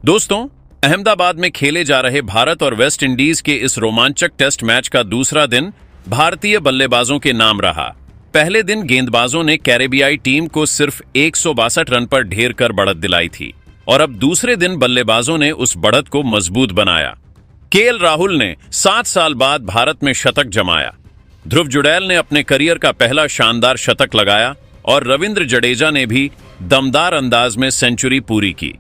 दोस्तों, अहमदाबाद में खेले जा रहे भारत और वेस्ट इंडीज के इस रोमांचक टेस्ट मैच का दूसरा दिन भारतीय बल्लेबाजों के नाम रहा। पहले दिन गेंदबाजों ने कैरेबियाई टीम को सिर्फ 162 रन पर ढेर कर बढ़त दिलाई थी और अब दूसरे दिन बल्लेबाजों ने उस बढ़त को मजबूत बनाया। केएल राहुल ने 7 साल बाद भारत में शतक जमाया। ध्रुव जुड़ैल ने अपने करियर का पहला शानदार शतक लगाया और रविंद्र जडेजा ने भी दमदार अंदाज में सेंचुरी पूरी की।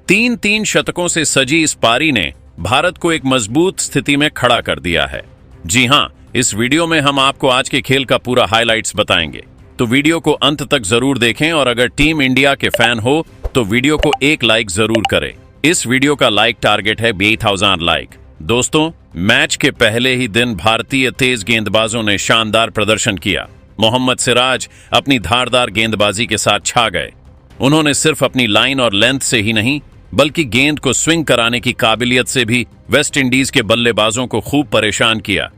3-3 शतकों से सजी इस पारी ने भारत को एक मजबूत स्थिति में खड़ा कर दिया है। जी हां, इस वीडियो में हम आपको आज के खेल का पूरा हाइलाइट्स बताएंगे, तो वीडियो को अंत तक जरूर देखें और अगर टीम इंडिया के फैन हो तो वीडियो को एक लाइक जरूर करें। इस वीडियो का लाइक टारगेट है 8,000 लाइक। दोस्तों, मैच के पहले ही दिन भारतीय तेज गेंदबाजों ने शानदार प्रदर्शन किया। मोहम्मद सिराज अपनी धारदार गेंदबाजी के साथ छा गए। उन्होंने सिर्फ अपनी लाइन और लेंथ से ही नहीं बल्कि गेंद को स्विंग कराने की काबिलियत से भी वेस्ट इंडीज के बल्लेबाजों को खूब परेशान किया।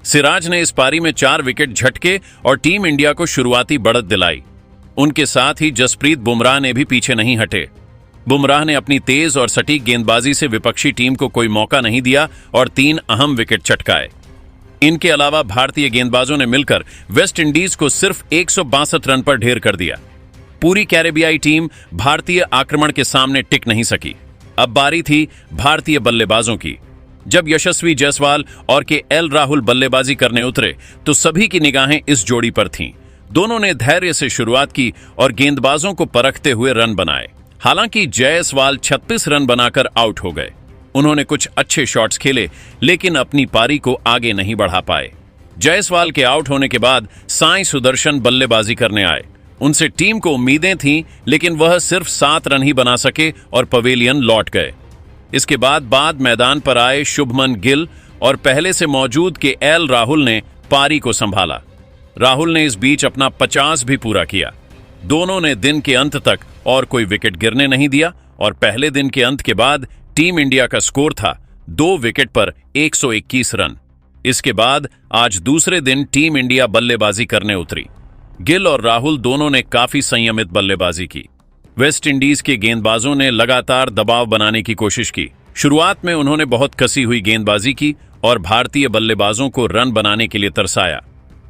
सिराज ने इस पारी में 4 विकेट झटके और टीम इंडिया को शुरुआती बढ़त दिलाई। उनके साथ ही जसप्रीत बुमराह ने भी पीछे नहीं हटे। बुमराह ने अपनी तेज और सटीक गेंदबाजी से विपक्षी टीम को कोई मौका नहीं दिया और 3 अहम विकेट चटकाए। इनके अलावा भारतीय गेंदबाजों ने मिलकर वेस्ट इंडीज को सिर्फ 162 रन पर ढेर कर दिया। पूरी कैरेबियाई टीम भारतीय आक्रमण के सामने टिक नहीं सकी। अब बारी थी भारतीय बल्लेबाजों की। जब यशस्वी जायसवाल और केएल राहुल बल्लेबाजी करने उतरे तो सभी की निगाहें इस जोड़ी पर थीं। दोनों ने धैर्य से शुरुआत की और गेंदबाजों को परखते हुए रन बनाए। हालांकि जायसवाल 36 रन बनाकर आउट हो गए। उन्होंने कुछ अच्छे शॉट्स खेले लेकिन अपनी पारी को आगे नहीं बढ़ा पाए। जायसवाल के आउट होने के बाद साई सुदर्शन बल्लेबाजी करने आए। उनसे टीम को उम्मीदें थीं लेकिन वह सिर्फ 7 रन ही बना सके और पवेलियन लौट गए। इसके बाद मैदान पर आए शुभमन गिल और पहले से मौजूद केएल राहुल ने पारी को संभाला। राहुल ने इस बीच अपना 50 भी पूरा किया। दोनों ने दिन के अंत तक और कोई विकेट गिरने नहीं दिया और पहले दिन के अंत के बाद टीम इंडिया का स्कोर था 2 विकेट पर 121 रन। इसके बाद आज दूसरे दिन टीम इंडिया बल्लेबाजी करने उतरी। गिल और राहुल दोनों ने काफी संयमित बल्लेबाजी की। वेस्ट इंडीज के गेंदबाजों ने लगातार दबाव बनाने की कोशिश की। शुरुआत में उन्होंने बहुत कसी हुई गेंदबाजी की और भारतीय बल्लेबाजों को रन बनाने के लिए तरसाया।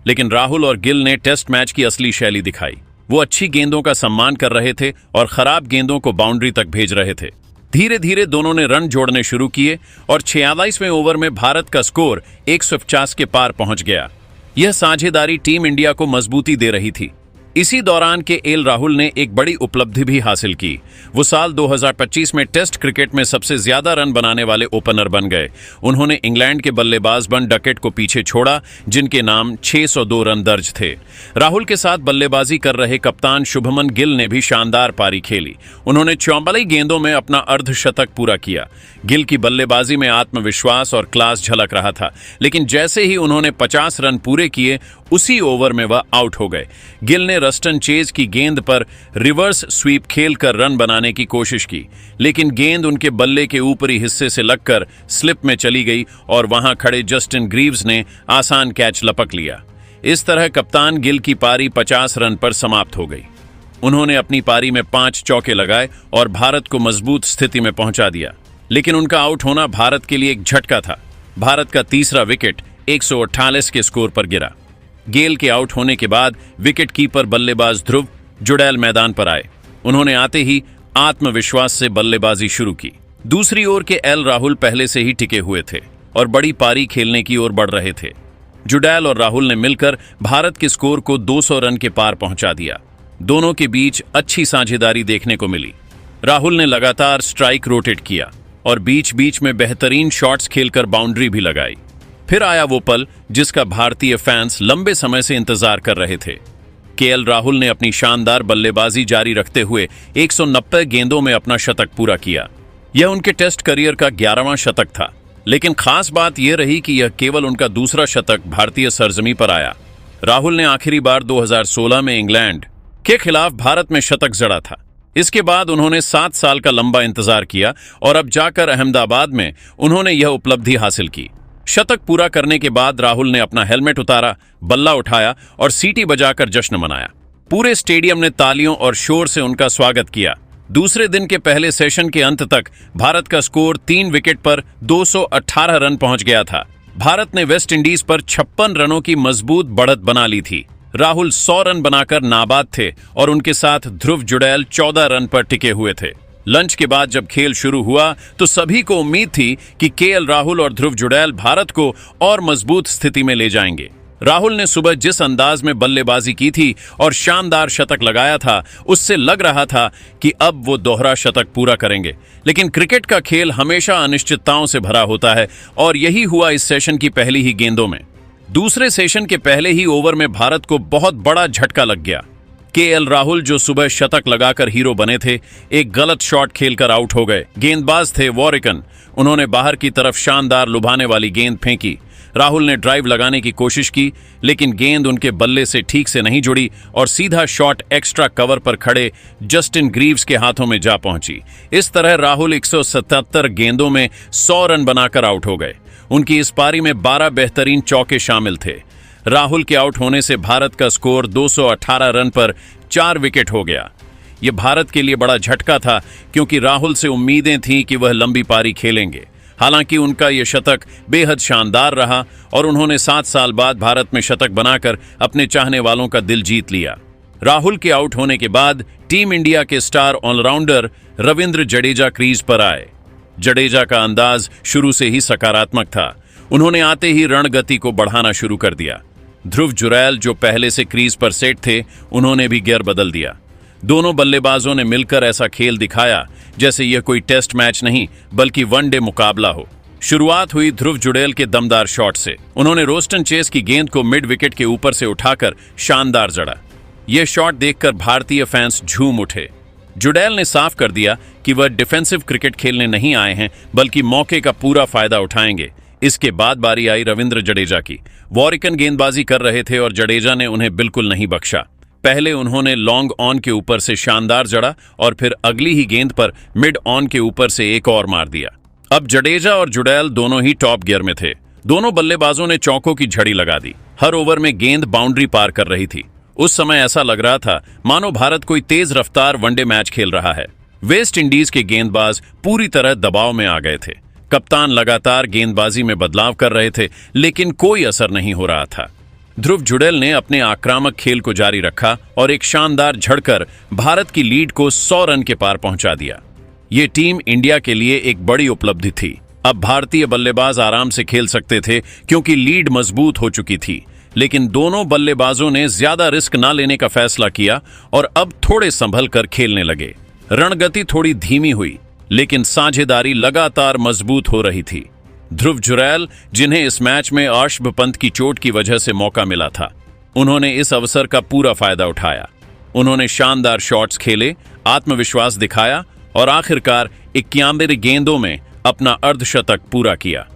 लेकिन राहुल और गिल ने टेस्ट मैच की असली शैली दिखाई। वो अच्छी गेंदों का सम्मान कर रहे थे और खराब गेंदों को बाउंड्री तक भेज रहे थे। धीरे धीरे दोनों ने रन जोड़ने शुरू किए और 46वें ओवर में भारत का स्कोर 150 के पार पहुंच गया। यह साझेदारी टीम इंडिया को मजबूती दे रही थी। इसी दौरान केएल राहुल ने एक बड़ी उपलब्धि भी हासिल की। वो साल 2025 में टेस्ट क्रिकेट में सबसे ज्यादा रन बनाने वाले ओपनर बन गए। उन्होंने इंग्लैंड के बल्लेबाज बन डकेट को पीछे छोड़ा, जिनके नाम 602 रन दर्ज थे। राहुल के साथ बल्लेबाजी कर रहे कप्तान शुभमन गिल ने भी शानदार पारी खेली। उन्होंने 44 गेंदों में अपना अर्धशतक पूरा किया। गिल की बल्लेबाजी में आत्मविश्वास और क्लास झलक रहा था, लेकिन जैसे ही उन्होंने 50 रन पूरे किए उसी ओवर में वह आउट हो गए। गिल ने रस्टन चेज की गेंद पर रिवर्स स्वीप खेलकर रन बनाने की कोशिश की, लेकिन गेंद उनके बल्ले के ऊपरी हिस्से से लगकर स्लिप में चली गई और वहां खड़े जस्टिन ग्रीव्स ने आसान कैच लपक लिया। इस तरह कप्तान गिल की पारी 50 रन पर समाप्त हो गई। उन्होंने अपनी पारी में 5 चौके लगाए और भारत को मजबूत स्थिति में पहुंचा दिया, लेकिन उनका आउट होना भारत के लिए एक झटका था। भारत का तीसरा विकेट 148 के स्कोर पर गिरा। गेल के आउट होने के बाद विकेट कीपर बल्लेबाज ध्रुव जुड़ैल मैदान पर आए। उन्होंने आते ही आत्मविश्वास से बल्लेबाजी शुरू की। दूसरी ओर केएल राहुल पहले से ही टिके हुए थे और बड़ी पारी खेलने की ओर बढ़ रहे थे। जुड़ैल और राहुल ने मिलकर भारत के स्कोर को 200 रन के पार पहुंचा दिया। दोनों के बीच अच्छी साझेदारी देखने को मिली। राहुल ने लगातार स्ट्राइक रोटेट किया और बीच बीच में बेहतरीन शॉट्स खेलकर बाउंड्री भी लगाई। फिर आया वो पल जिसका भारतीय फैंस लंबे समय से इंतजार कर रहे थे। केएल राहुल ने अपनी शानदार बल्लेबाजी जारी रखते हुए 190 गेंदों में अपना शतक पूरा किया। यह उनके टेस्ट करियर का 11वां शतक था, लेकिन खास बात यह रही कि यह केवल उनका दूसरा शतक भारतीय सरजमी पर आया। राहुल ने आखिरी बार 2016 में इंग्लैंड के खिलाफ भारत में शतक जड़ा था। इसके बाद उन्होंने 7 साल का लंबा इंतजार किया और अब जाकर अहमदाबाद में उन्होंने यह उपलब्धि हासिल की। शतक पूरा करने के बाद राहुल ने अपना हेलमेट उतारा, बल्ला उठाया और सीटी बजाकर जश्न मनाया। पूरे स्टेडियम ने तालियों और शोर से उनका स्वागत किया। दूसरे दिन के पहले सेशन के अंत तक भारत का स्कोर 3 विकेट पर 218 रन पहुंच गया था। भारत ने वेस्ट इंडीज पर 56 रनों की मजबूत बढ़त बना ली थी। राहुल 100 रन बनाकर नाबाद थे और उनके साथ ध्रुव जुड़ैल 14 रन पर टिके हुए थे। लंच के बाद जब खेल शुरू हुआ तो सभी को उम्मीद थी कि केएल राहुल और ध्रुव जुड़ैल भारत को और मजबूत स्थिति में ले जाएंगे। राहुल ने सुबह जिस अंदाज में बल्लेबाजी की थी और शानदार शतक लगाया था, उससे लग रहा था कि अब वो दोहरा शतक पूरा करेंगे। लेकिन क्रिकेट का खेल हमेशा अनिश्चितताओं से भरा होता है और यही हुआ इस सेशन की पहली ही गेंदों में। दूसरे सेशन के पहले ही ओवर में भारत को बहुत बड़ा झटका लग गया। केएल राहुल, जो सुबह शतक लगाकर हीरो बने थे, एक गलत शॉट खेलकर आउट हो गए। गेंदबाज थे वॉरिकन। उन्होंने बाहर की तरफ शानदार लुभाने वाली गेंद फेंकी। राहुल ने ड्राइव लगाने की कोशिश की, लेकिन गेंद उनके बल्ले से ठीक से नहीं जुड़ी और सीधा शॉट एक्स्ट्रा कवर पर खड़े जस्टिन ग्रीव्स के हाथों में जा पहुंची। इस तरह राहुल 177 गेंदों में 100 रन बनाकर आउट हो गए। उनकी इस पारी में 12 बेहतरीन चौके शामिल थे। राहुल के आउट होने से भारत का स्कोर 218 रन पर 4 विकेट हो गया। यह भारत के लिए बड़ा झटका था, क्योंकि राहुल से उम्मीदें थीं कि वह लंबी पारी खेलेंगे। हालांकि उनका यह शतक बेहद शानदार रहा और उन्होंने 7 साल बाद भारत में शतक बनाकर अपने चाहने वालों का दिल जीत लिया। राहुल के आउट होने के बाद टीम इंडिया के star allrounder Ravindra Jadeja crease पर आए। जडेजा का अंदाज शुरू से ही सकारात्मक था। उन्होंने आते ही रणगति को बढ़ाना शुरू कर दिया। ध्रुव जुड़ैल, जो पहले से क्रीज पर सेट थे, उन्होंने भी गियर बदल दिया। दोनों बल्लेबाजों ने मिलकर ऐसा खेल दिखाया जैसे यह कोई टेस्ट मैच नहीं बल्कि वनडे मुकाबला हो। शुरुआत हुई ध्रुव जुड़ैल के दमदार शॉट से। उन्होंने रोस्टन चेस की गेंद को मिड विकेट के ऊपर से उठाकर शानदार जड़ा। यह शॉट देखकर भारतीय फैंस झूम उठे। जुड़ैल ने साफ कर दिया कि वह डिफेंसिव क्रिकेट खेलने नहीं आए हैं, बल्कि मौके का पूरा फायदा उठाएंगे। इसके बाद बारी आई रविंद्र जडेजा की। वॉरिकन गेंदबाजी कर रहे थे और जडेजा ने उन्हें बिल्कुल नहीं बख्शा। पहले उन्होंने लॉन्ग ऑन के ऊपर से शानदार जड़ा और फिर अगली ही गेंद पर मिड ऑन के ऊपर से एक और मार दिया। अब जडेजा और जुड़ैल दोनों ही टॉप गियर में थे। दोनों बल्लेबाजों ने चौकों की झड़ी लगा दी। हर ओवर में गेंद बाउंड्री पार कर रही थी। उस समय ऐसा लग रहा था मानो भारत कोई तेज रफ्तार वनडे मैच खेल रहा है। वेस्ट इंडीज के गेंदबाज पूरी तरह दबाव में आ गए थे। कप्तान लगातार गेंदबाजी में बदलाव कर रहे थे, लेकिन कोई असर नहीं हो रहा था। ध्रुव जुड़ैल ने अपने आक्रामक खेल को जारी रखा और एक शानदार झड़कर भारत की लीड को 100 रन के पार पहुंचा दिया। ये टीम इंडिया के लिए एक बड़ी उपलब्धि थी। अब भारतीय बल्लेबाज आराम से खेल सकते थे क्योंकि लीड मजबूत हो चुकी थी। लेकिन दोनों बल्लेबाजों ने ज्यादा रिस्क न लेने का फैसला किया और अब थोड़े संभल कर खेलने लगे। रणगति थोड़ी धीमी हुई, लेकिन साझेदारी लगातार मजबूत हो रही थी। ध्रुव जुड़ैल, जिन्हें इस मैच में अर्शभ पंत की चोट की वजह से मौका मिला था, उन्होंने इस अवसर का पूरा फायदा उठाया। उन्होंने शानदार शॉट्स खेले, आत्मविश्वास दिखाया और आखिरकार 91 गेंदों में अपना अर्धशतक पूरा किया।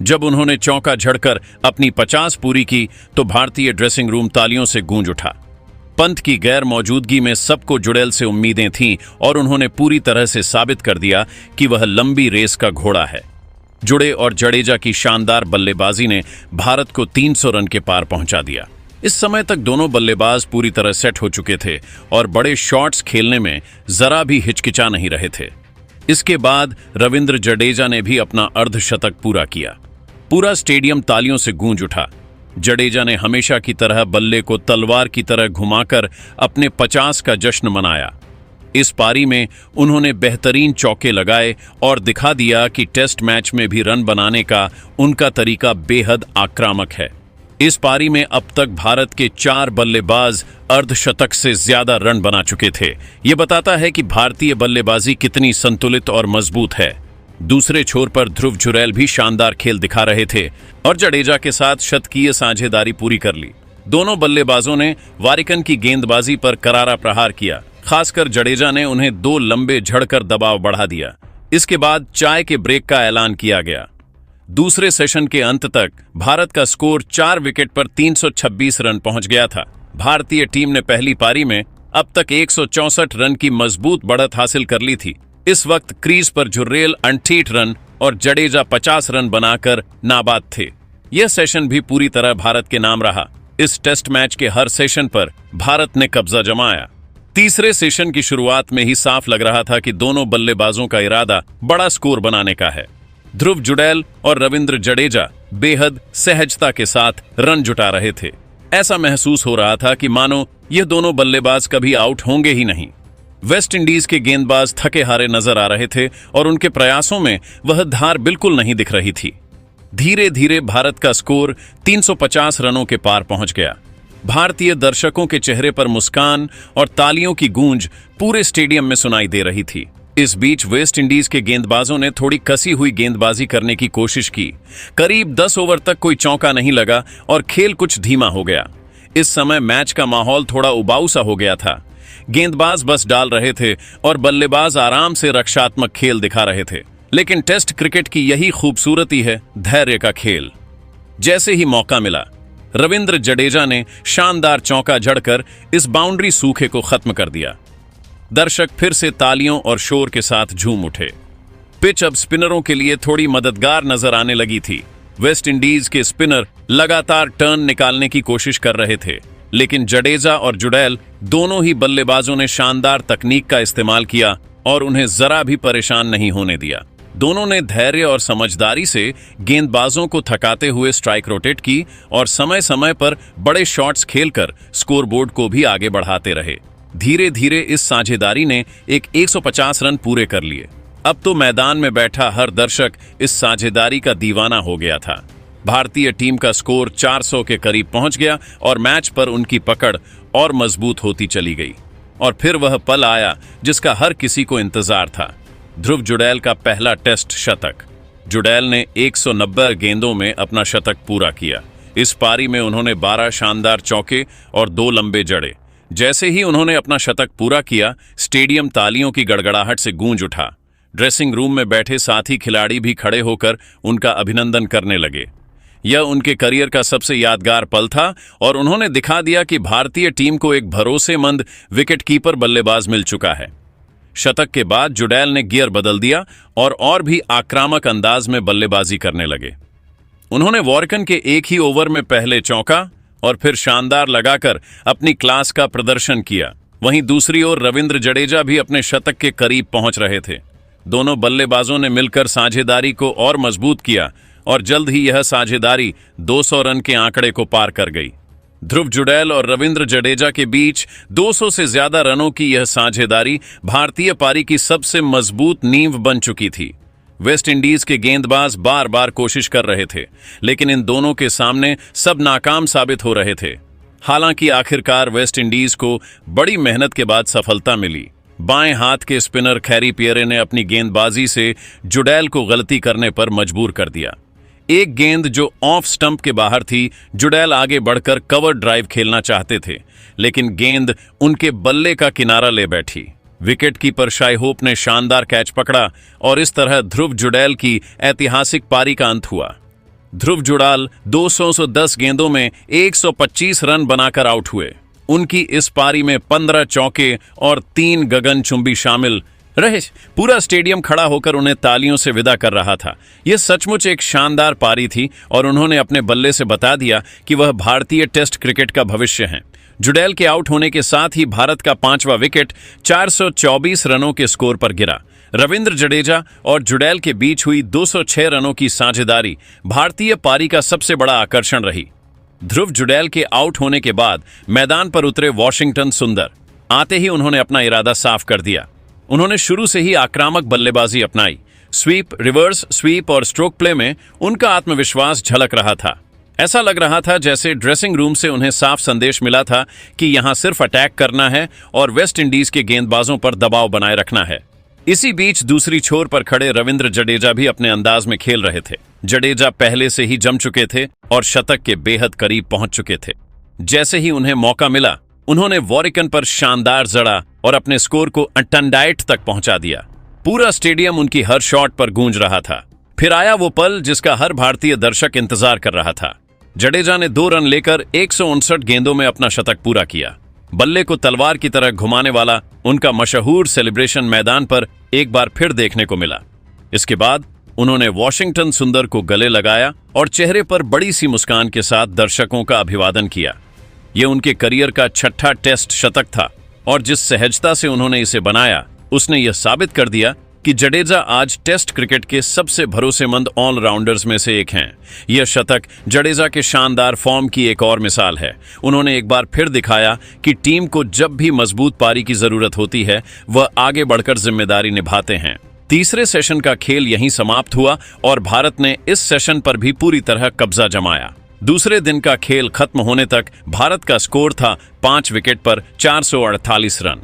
जब उन्होंने चौका झड़कर अपनी 50 पूरी की तो भारतीय ड्रेसिंग रूम तालियों से गूंज उठा। पंत की गैर मौजूदगी में सबको जुड़ैल से उम्मीदें थीं और उन्होंने पूरी तरह से साबित कर दिया कि वह लंबी रेस का घोड़ा है। जुड़े और जडेजा की शानदार बल्लेबाजी ने भारत को 300 रन के पार पहुंचा दिया। इस समय तक दोनों बल्लेबाज पूरी तरह सेट हो चुके थे और बड़े शॉट्स खेलने में जरा भी हिचकिचा नहीं रहे थे। इसके बाद रविंद्र जडेजा ने भी अपना अर्धशतक पूरा किया। पूरा स्टेडियम तालियों से गूंज उठा। जडेजा ने हमेशा की तरह बल्ले को तलवार की तरह घुमाकर अपने 50 का जश्न मनाया। इस पारी में उन्होंने बेहतरीन चौके लगाए और दिखा दिया कि टेस्ट मैच में भी रन बनाने का उनका तरीका बेहद आक्रामक है। इस पारी में अब तक भारत के 4 बल्लेबाज अर्धशतक से ज्यादा रन बना चुके थे। यह बताता है कि भारतीय बल्लेबाजी कितनी संतुलित और मजबूत है। दूसरे छोर पर ध्रुव जुड़ैल भी शानदार खेल दिखा रहे थे और जडेजा के साथ शतकीय साझेदारी पूरी कर ली। दोनों बल्लेबाजों ने वारिकन की गेंदबाजी पर करारा प्रहार किया। खासकर जडेजा ने उन्हें 2 लंबे झड़कर दबाव बढ़ा दिया। इसके बाद चाय के ब्रेक का ऐलान किया गया। दूसरे सेशन के अंत तक भारत का स्कोर 4 विकेट पर 326 रन पहुंच गया था। भारतीय टीम ने पहली पारी में अब तक 164 रन की मजबूत बढ़त हासिल कर ली थी। इस वक्त क्रीज पर जुड़ैल 68 रन और जडेजा 50 रन बनाकर नाबाद थे। यह सेशन भी पूरी तरह भारत के नाम रहा। इस टेस्ट मैच के हर सेशन पर भारत ने कब्जा जमाया। तीसरे सेशन की शुरुआत में ही साफ लग रहा था कि दोनों बल्लेबाजों का इरादा बड़ा स्कोर बनाने का है। ध्रुव जुड़ैल और रविंद्र जडेजा बेहद सहजता के साथ रन जुटा रहे थे। ऐसा महसूस हो रहा था कि मानो यह दोनों बल्लेबाज कभी आउट होंगे ही नहीं। वेस्ट इंडीज के गेंदबाज थके हारे नजर आ रहे थे और उनके प्रयासों में वह धार बिल्कुल नहीं दिख रही थी। धीरे धीरे भारत का स्कोर 350 रनों के पार पहुंच गया। भारतीय दर्शकों के चेहरे पर मुस्कान और तालियों की गूंज पूरे स्टेडियम में सुनाई दे रही थी। इस बीच वेस्ट इंडीज के गेंदबाजों ने थोड़ी कसी हुई गेंदबाजी करने की कोशिश की। करीब 10 ओवर तक कोई चौका नहीं लगा और खेल कुछ धीमा हो गया। इस समय मैच का माहौल थोड़ा उबाऊ सा हो गया था। गेंदबाज बस डाल रहे थे और बल्लेबाज आराम से रक्षात्मक खेल दिखा रहे थे। लेकिन टेस्ट क्रिकेट की यही खूबसूरती है, धैर्य का खेल। जैसे ही मौका मिला, रविंद्र जडेजा ने शानदार चौका जड़कर इस बाउंड्री सूखे को खत्म कर दिया। दर्शक फिर से तालियों और शोर के साथ झूम उठे। पिच अब स्पिनरों के लिए थोड़ी मददगार नजर आने लगी थी। वेस्ट इंडीज के स्पिनर लगातार टर्न निकालने की कोशिश कर रहे थे, लेकिन जडेजा और जुड़ैल दोनों ही बल्लेबाजों ने शानदार तकनीक का इस्तेमाल किया और उन्हें जरा भी परेशान नहीं होने दिया। दोनों ने धैर्य और समझदारी से गेंदबाजों को थकाते हुए स्ट्राइक रोटेट की और समय समय पर बड़े शॉट्स खेलकर स्कोरबोर्ड को भी आगे बढ़ाते रहे। धीरे धीरे इस साझेदारी ने एक 150 रन पूरे कर लिए। अब तो मैदान में बैठा हर दर्शक इस साझेदारी का दीवाना हो गया था। भारतीय टीम का स्कोर 400 के करीब पहुंच गया और मैच पर उनकी पकड़ और मजबूत होती चली गई। और फिर वह पल आया जिसका हर किसी को इंतजार था, ध्रुव जुड़ैल का पहला टेस्ट शतक। जुड़ैल ने 190 गेंदों में अपना शतक पूरा किया। इस पारी में उन्होंने 12 शानदार चौके और 2 लंबे जड़े। जैसे ही उन्होंने अपना शतक पूरा किया, स्टेडियम तालियों की गड़गड़ाहट से गूंज उठा। ड्रेसिंग रूम में बैठे साथी खिलाड़ी भी खड़े होकर उनका अभिनंदन करने लगे। यह उनके करियर का सबसे यादगार पल था और उन्होंने दिखा दिया कि भारतीय टीम को एक भरोसेमंद विकेटकीपर बल्लेबाज मिल चुका है। शतक के बाद जुड़ैल ने गियर बदल दिया और भी आक्रामक अंदाज में बल्लेबाजी करने लगे। उन्होंने वॉर्कन के एक ही ओवर में पहले चौका और फिर शानदार लगाकर अपनी क्लास का प्रदर्शन किया। वहीं दूसरी ओर रविंद्र जडेजा भी अपने शतक के करीब पहुंच रहे थे। दोनों बल्लेबाजों ने मिलकर साझेदारी को और मजबूत किया और जल्द ही यह साझेदारी 200 रन के आंकड़े को पार कर गई। ध्रुव जुड़ैल और रविंद्र जडेजा के बीच 200 से ज्यादा रनों की यह साझेदारी भारतीय पारी की सबसे मजबूत नींव बन चुकी थी। वेस्ट इंडीज के गेंदबाज बार बार कोशिश कर रहे थे, लेकिन इन दोनों के सामने सब नाकाम साबित हो रहे थे। हालांकि आखिरकार वेस्ट इंडीज को बड़ी मेहनत के बाद सफलता मिली। बाएं हाथ के स्पिनर खैरी पियरे ने अपनी गेंदबाजी से जुड़ैल को गलती करने पर मजबूर कर दिया। एक गेंद जो ऑफ स्टंप के बाहर थी, जुड़ैल आगे बढ़कर कवर ड्राइव खेलना चाहते थे, लेकिन गेंद उनके बल्ले का किनारा ले बैठी। विकेटकीपर शाई होप ने शानदार कैच पकड़ा और इस तरह ध्रुव जुड़ैल की ऐतिहासिक पारी का अंत हुआ। ध्रुव जुड़ैल 210 गेंदों में 125 रन बनाकर आउट हुए। उनकी इस पारी में 15 चौके और 3 गगनचुंबी शामिल रहे। पूरा स्टेडियम खड़ा होकर उन्हें तालियों से विदा कर रहा था। यह सचमुच एक शानदार पारी थी और उन्होंने अपने बल्ले से बता दिया कि वह भारतीय टेस्ट क्रिकेट का भविष्य हैं। जुड़ैल के आउट होने के साथ ही भारत का 5वां विकेट 424 रनों के स्कोर पर गिरा। रविंद्र जडेजा और जुड़ैल के बीच हुई 206 रनों की साझेदारी भारतीय पारी का सबसे बड़ा आकर्षण रही। ध्रुव जुड़ैल के आउट होने के बाद मैदान पर उतरे वॉशिंगटन सुंदर। आते ही उन्होंने अपना इरादा साफ कर दिया। उन्होंने शुरू से ही आक्रामक बल्लेबाजी अपनाई। स्वीप, रिवर्स स्वीप और स्ट्रोक प्ले में उनका आत्मविश्वास झलक रहा था। ऐसा लग रहा था जैसे ड्रेसिंग रूम से उन्हें साफ संदेश मिला था कि यहां सिर्फ अटैक करना है और वेस्ट इंडीज के गेंदबाजों पर दबाव बनाए रखना है। इसी बीच दूसरी छोर पर खड़े रविंद्र जडेजा भी अपने अंदाज में खेल रहे थे। जडेजा पहले से ही जम चुके थे और शतक के बेहद करीब पहुंच चुके थे। जैसे ही उन्हें मौका मिला, उन्होंने वॉरिकन पर शानदार जड़ा और अपने स्कोर को टंडाइट तक पहुंचा दिया। पूरा स्टेडियम उनकी हर शॉट पर गूंज रहा था। फिर आया वो पल जिसका हर भारतीय दर्शक इंतजार कर रहा था। जडेजा ने 2 रन लेकर 159 गेंदों में अपना शतक पूरा किया। बल्ले को तलवार की तरह घुमाने वाला उनका मशहूर सेलिब्रेशन मैदान पर एक बार फिर देखने को मिला। इसके बाद उन्होंने वॉशिंगटन सुंदर को गले लगाया और चेहरे पर बड़ी सी मुस्कान के साथ दर्शकों का अभिवादन किया। यह उनके करियर का 6ठा टेस्ट शतक था और जिस सहजता से उन्होंने इसे बनाया, उसने यह साबित कर दिया कि जडेजा आज टेस्ट क्रिकेट के सबसे भरोसेमंद ऑलराउंडर्स में से एक हैं। यह शतक जडेजा के शानदार फॉर्म की एक और मिसाल है। उन्होंने एक बार फिर दिखाया कि टीम को जब भी मजबूत पारी की जरूरत होती है, वह आगे बढ़कर जिम्मेदारी निभाते हैं। तीसरे सेशन का खेल यहीं समाप्त हुआ और भारत ने इस सेशन पर भी पूरी तरह कब्जा जमाया। दूसरे दिन का खेल खत्म होने तक भारत का स्कोर था 5 विकेट पर 448 रन।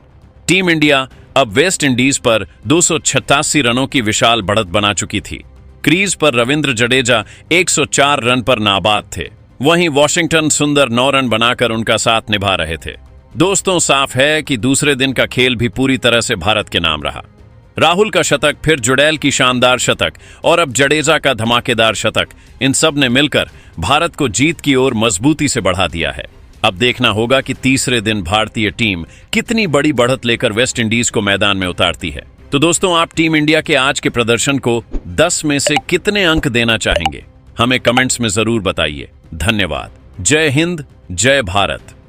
टीम इंडिया अब वेस्ट इंडीज पर 286 रनों की विशाल बढ़त बना चुकी थी। क्रीज पर रविंद्र जडेजा 104 रन पर नाबाद थे। वहीं वॉशिंगटन सुंदर 9 रन बनाकर उनका साथ निभा रहे थे। दोस्तों, साफ है कि दूसरे दिन का खेल भी पूरी तरह से भारत के नाम रहा। राहुल का शतक, फिर जुड़ैल की शानदार शतक और अब जडेजा का धमाकेदार शतक, इन सब ने मिलकर भारत को जीत की ओर मजबूती से बढ़ा दिया है। अब देखना होगा कि तीसरे दिन भारतीय टीम कितनी बड़ी बढ़त लेकर वेस्ट इंडीज को मैदान में उतारती है। तो दोस्तों, आप टीम इंडिया के आज के प्रदर्शन को 10 में से कितने अंक देना चाहेंगे? हमें कमेंट्स में जरूर बताइए। धन्यवाद। जय हिंद, जय भारत।